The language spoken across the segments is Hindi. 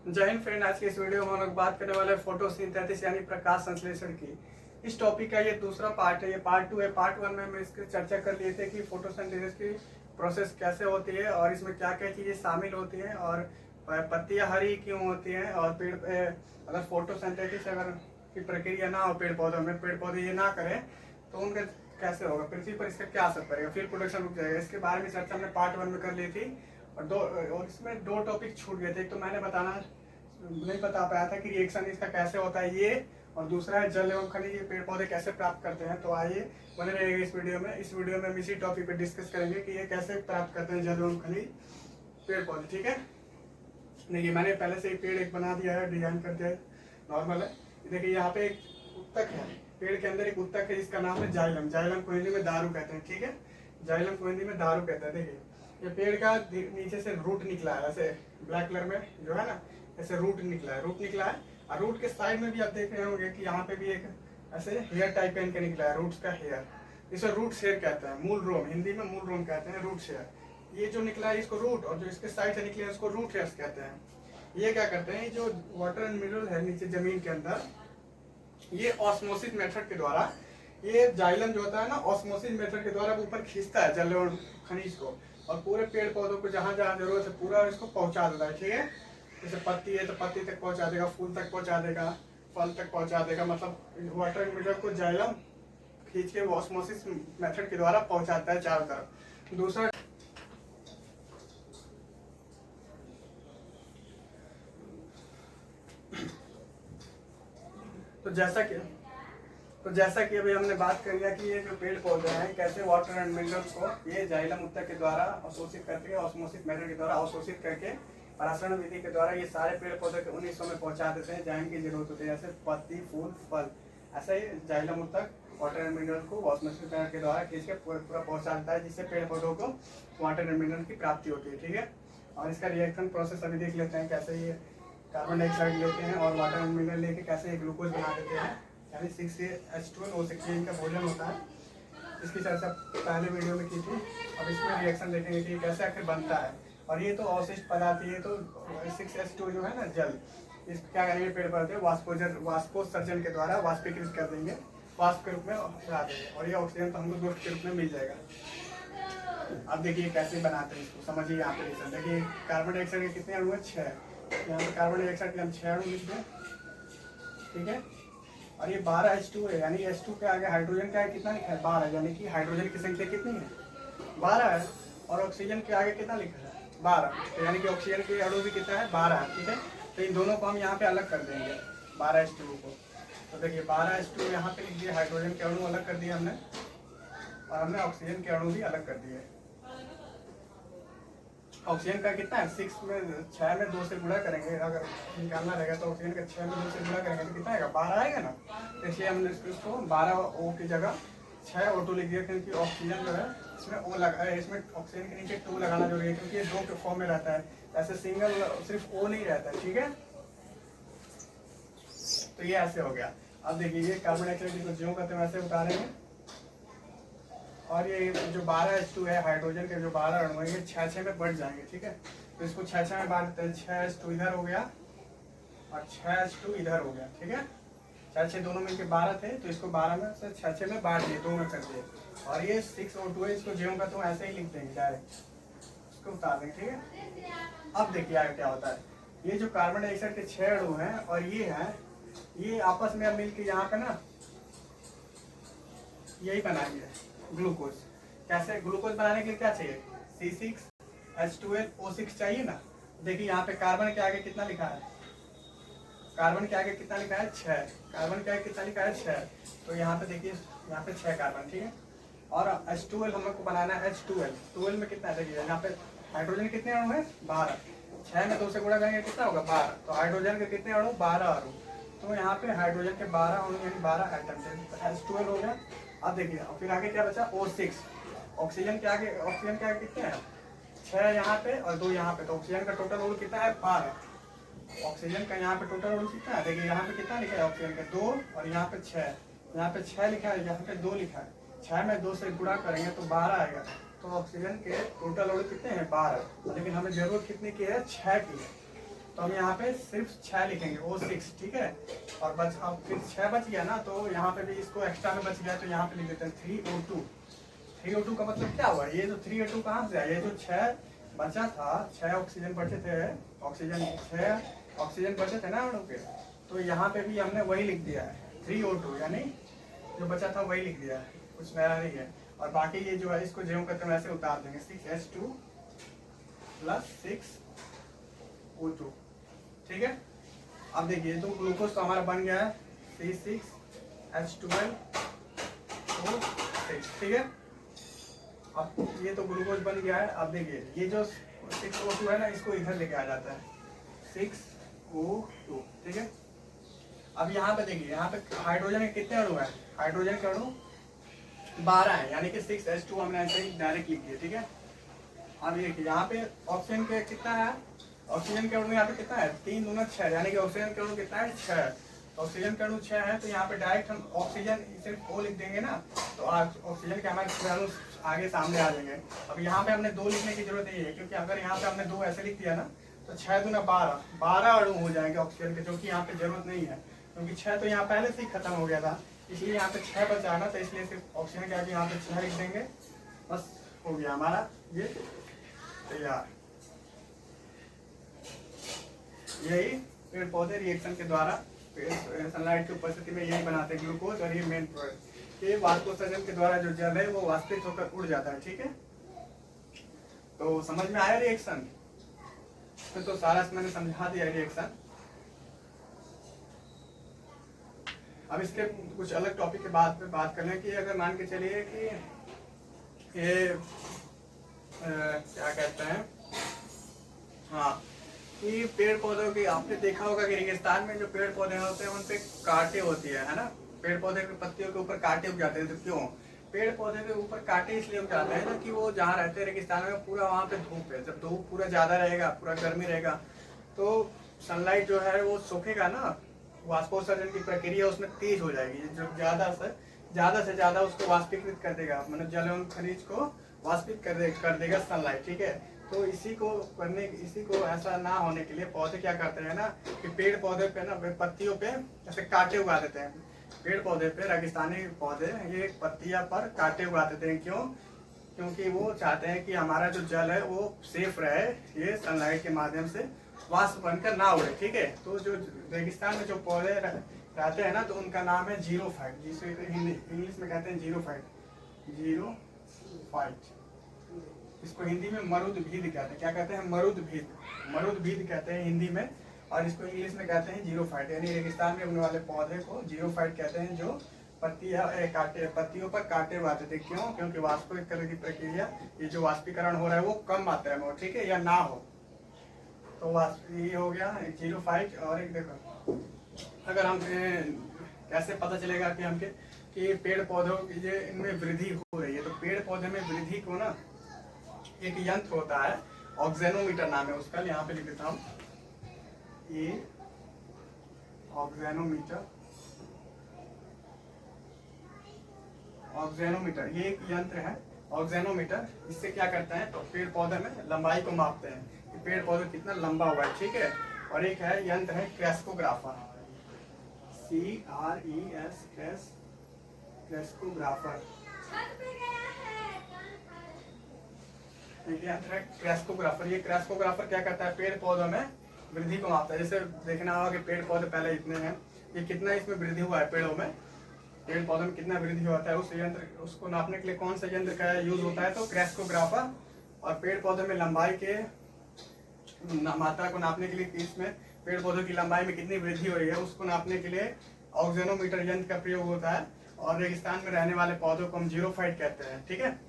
जय हिंद फ्रेंड। आज के इस वीडियो में हम लोग बात करने वाले हैं फोटोसिंथेसिस यानी प्रकाश संश्लेषण की। इस टॉपिक का ये दूसरा पार्ट है, ये पार्ट 2 है। पार्ट 1 में हम इसकी चर्चा कर लिए थे कि फोटोसिंथेसिस की प्रोसेस कैसे होती है और इसमें क्या क्या चीज़ें शामिल होती हैं और पत्तियां हरी क्यों होती हैं और पेड़ अगर फोटोसिंथेसिस अगर की प्रक्रिया ना हो पेड़ पौधों में, पेड़ पौधे ये ना करें तो उनका कैसे होगा, पृथ्वी पर इसका क्या असर पड़ेगा, फिर प्रोडक्शन रुक जाएगा। इसके बारे में चर्चा हमने पार्ट 1 में कर ली थी और इसमें दो टॉपिक छूट गए थे। एक तो मैंने नहीं बता पाया था कि रिएक्शन इसका कैसे होता है ये, और दूसरा है जल एवं खनिज ये पेड़ पौधे कैसे प्राप्त करते हैं। तो आइए बने रहेगा इस वीडियो में। इस वीडियो में हम इसी टॉपिक पे डिस्कस करेंगे कि ये कैसे प्राप्त करते हैं जल एवं खनिज पेड़ पौधे। ठीक है, देखिए मैंने पहले से ही पेड़ एक बना दिया है, डिजाइन कर दिया है, नॉर्मल है। देखिए यहाँ पे एक उत्तक है, पेड़ के अंदर एक उत्तक है जिसका नाम है जाइलम। जाइलम को हिंदी में दारू कहते हैं। ठीक है, जाइलम को हिंदी में दारू कहते हैं। देखिए ये पेड़ का नीचे से रूट निकला है, ऐसे ब्लैक कलर में जो है ना, ऐसे रूट निकला है, और रूट के साइड में भी आप देख रहे होंगे कि यहाँ पे भी एक ऐसे हेयर टाइप का इनका निकला है, रूट्स का हेयर। इसे रूट शेयर कहते हैं, मूल रोम, हिंदी में मूल रोम कहते हैं, रूट शेयर। ये जो निकला है इसको रूट, और जो इसके साइड से निकले हैं इसको रूट हेयर्स कहते हैं। ये क्या करते हैं, जो वाटर एंड मिनरल है नीचे जमीन के अंदर, ये ऑस्मोसिस मेथड के द्वारा, ये जाइलम जो होता है ना, ऑस्मोसिस मेथड के द्वारा ऊपर खींचता है जल और खनिज को, और पूरे पेड़ पौधों को जहां जहां जरूरत है पूरा इसको पहुंचा देता है। ठीक है, जैसे पत्ती है तो पत्ती तक पहुंचा देगा, फूल तक पहुंचा देगा, फल तक पहुंचा देगा। मतलब वाटर एंड मिनरल को जाइलम खींच के ऑस्मोसिस मेथड के द्वारा पहुंचाता है चारों तरफ। दूसरा तो जैसा कि अभी हमने बात कर लिया कि ये जो पेड़ पौधे हैं कैसे वाटर एंड मिनरल्स को ये जाइलम उत्तक के द्वारा अवशोषित करके, ऑस्मोसिस मेथड के द्वारा अवशोषित करके, परासरण विधि के द्वारा ये सारे पेड़ पौधे के उन हिस्सों में पहुंचा देते हैं जहाँ की जरूरत होती है, जैसे पत्ती, फूल, फल। ऐसे ही जाइलम उत्तक वाटर एंड मिनरल को ऑस्मोसिस मेथड के द्वारा खींच के पूरा पहुंचा देता है, जिससे पेड़ पौधों को वाटर एंड मिनरल की प्राप्ति होती है। ठीक है, और इसका रिएक्शन प्रोसेस अभी देख लेते हैं, कैसे ये कार्बन डाइऑक्साइड लेते हैं और वाटर एंड मिनरल लेके कैसे ये ग्लूकोज बना देते हैं, यानी 6H2O6 इनका भोजन होता है। इसकी चर्चा पहले वीडियो में की थी। अब इसमें रिएक्शन देखेंगे कि कैसे आखिर बनता है। और ये तो अवशिष्ट पदार्थ, ये तो 6H2 जो है ना जल, इस क्या करेंगे पेड़ पौधे वाष्पोत्सर्जन के द्वारा वाष्पीकृत कर देंगे, वाष्प के रूप में उड़ा देंगे, और ये ऑक्सीजन तो हमको दोस्त के रूप में मिल जाएगा। अब देखिए कैसे बनाते हैं इसको, समझिए यहाँ पे। देखिए कार्बन डाइऑक्साइड के कितने अणु है, 6। यहाँ पे कार्बन डाइऑक्साइड के हम 6 अणु लिख दें। ठीक है, और ये 12H2 है, यानी H2 के आगे हाइड्रोजन का कितना लिखा है, 12, यानी कि हाइड्रोजन की संख्या कितनी है, 12 है। और ऑक्सीजन के आगे कितना लिखा है, 12, तो यानी कि ऑक्सीजन के अणु भी कितना है, 12 है। ठीक है, तो इन दोनों को हम यहाँ पे अलग कर देंगे, 12H2 को। तो देखिए 12H2 यहाँ पे लिख दिए, हाइड्रोजन के अणु अलग कर दिए हमने, और हमने ऑक्सीजन के अणु भी अलग कर दिए। ऑक्सीजन का कितना है, 6 में 2 से गुणा करेंगे, अगर निकालना रहेगा तो ऑक्सीजन का 6 में 2 से गुणा करेंगे तो कितना आएगा, 12 आएगा ना। तो इसलिए हमने इसको 12O की जगह 6O2 लिख दिया, क्योंकि ऑक्सीजन जो है इसमें O लगा है, इसमें ऑक्सीजन के नीचे 2 लगाना जरूरी है, क्योंकि ये 2 के फॉर्म में रहता है, ऐसे सिंगल सिर्फ O नहीं रहता है। ठीक है, तो ये ऐसे हो गया। अब देखिए ये कार्बन डाइऑक्साइड को ज्यों करते हैं वैसे उतारेंगे, और ये जो 12H2 है, हाइड्रोजन के जो 12 अणु है, ये 6 में बढ़ जाएंगे। ठीक है, तो इसको 6 में बांट देते हैं, 6H2 इधर हो गया और 6H2 इधर हो गया। ठीक है, 6 दोनों मिलकर 12 थे, तो इसको 12 में से 6 में बांट दिए, 2 में कर दिए। और ये 6O2 है, इसको ज्यों का तो ऐसे ही लिख देंगे डायरेक्ट, इसको उतार देंगे। ठीक है, अब देखिए आगे क्या होता है। ये जो कार्बन डाइऑक्साइड के 6 अणु हैं और ये है, ये आपस में अब मिलकर यहाँ पे ना यही बनाएंगे ग्लूकोज। कैसे ग्लूकोज बनाने के लिए क्या चाहिए, C6H12O6 चाहिए ना। देखिए यहाँ पे कार्बन के आगे कितना लिखा है, कार्बन के आगे कितना लिखा है, 6। कार्बन के आगे कितना लिखा है, 6। तो यहाँ पे देखिए, यहाँ पे 6 कार्बन। ठीक है, और H12 हम लोग को बनाना है, H12 में कितना है, देखिए यहाँ पे हाइड्रोजन कितने अणु है, 12। 6 में 2 से गुणा करेंगे कितना होगा, 12। तो हाइड्रोजन के कितने अणु, 12 अणु। तो यहाँ पे हाइड्रोजन के 12 अणु यानी 12 एटम थे, तो H12 हो गया। अब देखिए फिर आगे क्या बचा, O6। ऑक्सीजन के आगे कितने हैं, 6 यहाँ पे और 2 यहाँ पे, तो ऑक्सीजन का टोटल अणु कितना है, 12। ऑक्सीजन का यहाँ पे टोटल अणु कितना है, देखिए यहाँ पे कितना लिखा है ऑक्सीजन का, 2, और यहाँ पे 6। यहाँ पे 6 लिखा है, यहाँ पे 2 लिखा है। 6 में 2 से गुणा करेंगे तो 12 आएगा। तो ऑक्सीजन के टोटल अणु कितने हैं, 12। लेकिन हमें जरूरत कितनी की है, 6 की है। तो हम यहाँ पे सिर्फ 6 लिखेंगे O6, ठीक है। और बच अब फिर 6 बच गया ना, तो यहाँ पे भी इसको एक्स्ट्रा में बच गया, तो यहाँ पे लिख देते हैं 3O2। 3O2 का मतलब क्या हुआ, ये जो 3O2 कहाँ से आया, ये जो 6 बचा था, 6 ऑक्सीजन बचे थे, छः ऑक्सीजन बचे थे ना अणु के, तो यहाँ पे भी हमने वही लिख दिया है 3O2, यानी जो बचा था वही लिख दिया है, कुछ नया नहीं है। और बाकी ये जो है इसको ज्यों करते हैं वैसे उतार देंगे, 6H2 + 6O2, ठीक है। अब देखिए तो ग्लूकोज तो हमारा बन गया है C6H12O6, ठीक है। अब ये तो ग्लूकोज बन गया है। अब देखिए ये जो 6O2 है ना, इसको इधर लेके आ जाता है 6O2, ठीक है। अब यहाँ पे देखिए, यहाँ पे हाइड्रोजन के कितने अणु है, हाइड्रोजन के अणु 12 है, यानी कि 6H2 हमने ऐसे ही डायरेक्ट लिख दिया, ठीक है। अब देखिए यहाँ पे ऑक्सीजन के कितना है, ऑक्सीजन के अणु यहाँ पे कितना है, 3 दूना 6, यानी कि ऑक्सीजन के अणु कितना है 6। ऑक्सीजन के अणु 6 है, तो यहाँ पे डायरेक्ट हम ऑक्सीजन सिर्फ O लिख देंगे ना, तो ऑक्सीजन के हमारे अणु आगे सामने आ जाएंगे। अब यहाँ पे हमने 2 लिखने की जरूरत नहीं है, क्योंकि अगर यहाँ पे हमने 2 ऐसे लिख दिया ना, तो 6 दूना 12 अणु हो जाएंगे ऑक्सीजन के, जो कि यहाँ पे जरूरत नहीं है, क्योंकि 6 तो यहाँ पहले से ही खत्म हो गया था, इसलिए यहाँ पे 6 बचा है ना, तो इसलिए सिर्फ ऑक्सीजन के आगे यहाँ पे 6 लिख देंगे, बस हो गया हमारा ये तैयार। यही पेड़ पौधे रिएक्शन के द्वारा सनलाइट की उपस्थिति में यही बनाते हैं ग्लूकोज, और ये मेन प्रोडक्ट। ये वाष्पोत्सर्जन के द्वारा जो जल है वो वाष्पित होकर उड़ जाता है, ठीक है। तो समझ में आया रिएक्शन, तो सारा मैंने समझा दिया रिएक्शन। अब इसके कुछ अलग टॉपिक के बाद में बात कर लें कि अगर मान के चलिए कि ये क्या कहते हैं, हाँ, कि पेड़ पौधों की आपने देखा होगा कि रेगिस्तान में जो पेड़ पौधे होते हैं उन पे कांटे होती है ना, पेड़ पौधे की पत्तियों के ऊपर कांटे उग जाते हैं। तो क्यों पेड़ पौधे के ऊपर कांटे इसलिए उग जाते हैं ना, कि वो जहाँ रहते हैं रेगिस्तान में पूरा वहाँ पे धूप है, जब धूप पूरा ज्यादा रहेगा, पूरा गर्मी रहेगा, तो सनलाइट जो है वो सोखेगा ना, वाष्पोत्सर्जन की प्रक्रिया उसमें तेज हो जाएगी, जो ज्यादा से ज्यादा उसको वाष्पीकृत कर देगा, मतलब जल एवं खनिज को वाष्पित कर देगा सनलाइट, ठीक है। तो इसी को ऐसा ना होने के लिए पौधे क्या करते हैं ना, कि पेड़ पौधे पे ना पत्तियों पे ऐसे कांटे उगा देते हैं। पेड़ पौधे पे, रेगिस्तानी पौधे ये पत्तियां पर कांटे उगा देते हैं, क्यों, क्योंकि वो चाहते हैं कि हमारा जो जल है वो सेफ रहे, ये सनलाइट के माध्यम से वाष्प बनकर ना उड़े, ठीक है। तो जो रेगिस्तान में जो पौधे रहते हैं ना, तो उनका नाम है जीरोफाइट, जिसे इंग्लिश में कहते हैं जीरोफाइट। इसको हिंदी में मरुदभीद कहते हैं, क्या कहते हैं, मरुदभीद कहते हैं हिंदी में, और इसको इंग्लिश में कहते हैं जीरोफाइट, यानी रेगिस्तान में उगने वाले पौधे को जीरोफाइट कहते हैं, जो पत्तियों पर कांटे उगाते थे। क्यों, क्योंकि वाष्पीकरण की प्रक्रिया, ये जो वाष्पीकरण हो रहा है वो कम मात्रा में हो, ठीक है, या ना हो। तो ये हो गया जीरोफाइट। और एक देखो, अगर हम कैसे पता चलेगा कि हमके कि पेड़ पौधों की ये इनमें वृद्धि हो रही है, तो पेड़ पौधे में वृद्धि को ना एक यंत्र होता है, ऑक्सेनोमीटर नाम है उसका, यहाँ पे लिख देता हूँ, ये ऑक्सेनोमीटर ये एक यंत्र है, ऑक्सेनोमीटर। इससे क्या करते हैं, तो पेड़ पौधे में लंबाई को मापते हैं कि पेड़ पौधे कितना लंबा हुआ है, ठीक है। और एक है यंत्र है क्रेस्कोग्राफर, क्रेस्कोग्राफर, एक यंत्र है क्रेस्कोग्राफर। ये क्रेस्कोग्राफर क्या करता है, पेड़ पौधों में वृद्धि को मापता है। जैसे देखना होगा कि पेड़ पौधे पहले इतने हैं, ये कितना इसमें वृद्धि हुआ है, पेड़ पौधों में कितना वृद्धि होता है, उस यंत्र उसको नापने के लिए कौन सा यंत्र का यूज होता है, तो क्रेस्कोग्राफर। और पेड़ पौधों में लंबाई के मात्रा को नापने के लिए, इसमें पेड़ पौधों की लंबाई में कितनी वृद्धि हो रही है उसको नापने के लिए ऑक्सेनोमीटर यंत्र का प्रयोग होता है। और रेगिस्तान में रहने वाले पौधों को हम जीरोफाइट कहते हैं, ठीक है।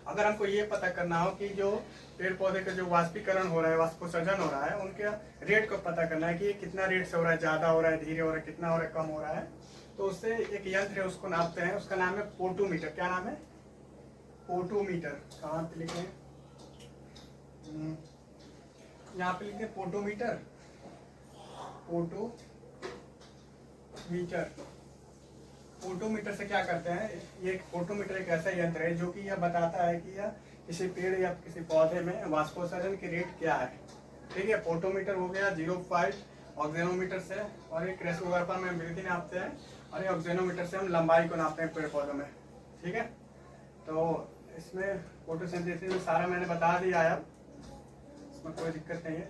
अगर हमको ये पता करना हो कि जो पेड़ पौधे का जो वाष्पीकरण हो रहा है, वाष्पोत्सर्जन हो रहा है, उनके रेट को पता करना है कि कितना रेट से हो रहा है, ज्यादा हो रहा है, धीरे हो रहा है, कितना हो रहा है, कम हो रहा है, तो उससे एक यंत्र है उसको नापते हैं, उसका नाम है पोटोमीटर। क्या नाम है, पोटोमीटर। कहाँ पे लिखे हैं, यहाँ पे लिखते हैं पोटोमीटर, पोटोमीटर से क्या करते हैं, ये पोटोमीटर एक ऐसा यंत्र है जो कि यह बताता है कि यह किसी पेड़ या किसी पौधे में वाष्पोत्सर्जन की रेट क्या है, ठीक है। फोटोमीटर हो गया 0.5 ऑक्सीनोमीटर से, और ये क्रेस्कोग्राफर में वृद्धि नापते हैं, और ये ऑक्सीनोमीटर से हम लंबाई को नापते हैं पेड़ पौधों में। ठीक है, तो इसमें फोटोसिंथेसिस में सारा मैंने बता दिया है, इसमें कोई दिक्कत नहीं है।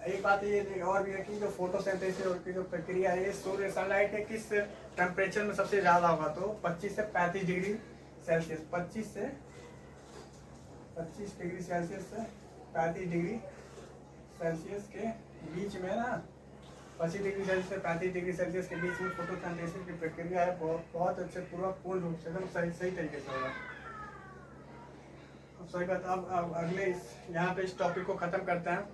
एक बात ये और भी है कि जो फोटोसिंथेसिस की जो प्रक्रिया है, ये सूर्य सनलाइट के किस टेम्परेचर में सबसे ज़्यादा होगा, तो 25 से 35 डिग्री सेल्सियस, 25 डिग्री सेल्सियस से 35 डिग्री सेल्सियस के बीच में ना, 25 डिग्री सेल्सियस से 35 डिग्री सेल्सियस के बीच में फोटोसिंथेसिस की प्रक्रिया है, बहुत अच्छे पूर्ण रूप से एकदम सही तरीके से होगा। अब सही बात, अब अगले यहाँ पे इस टॉपिक को ख़त्म करते हैं।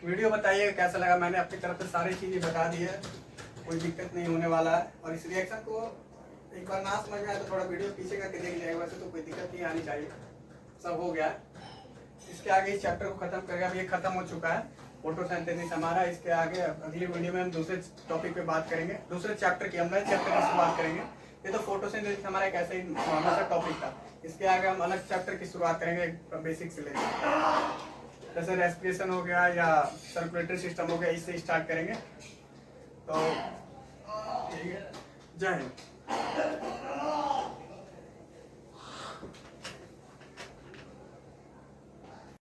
वीडियो बताइएगा कैसा लगा, मैंने अपनी तरफ से सारी चीज़ें बता दी है, कोई दिक्कत नहीं होने वाला है। और इस रिएक्शन को एक बार ना समझ में आए तो थोड़ा वीडियो पीछे करके देख लीजिएगा, वैसे तो कोई दिक्कत नहीं आनी चाहिए, सब हो गया है। इसके आगे इस चैप्टर को खत्म करेंगे, अब ये खत्म हो चुका है फोटोसिंथेसिस हमारा। इसके आगे अगली वीडियो में हम दूसरे टॉपिक पे बात करेंगे, दूसरे चैप्टर की, हम नए चैप्टर की शुरुआत करेंगे। ये तो फोटोसिंथेसिस हमारा एक ऐसा ही नॉर्मल सा टॉपिक था, इसके आगे हम अलग चैप्टर की शुरुआत करेंगे बेसिक से लेकर, जैसे रेस्पिरेशन हो गया या सर्कुलेटरी सिस्टम हो गया, इससे स्टार्ट करेंगे। तो ठीक है, जय हिंद।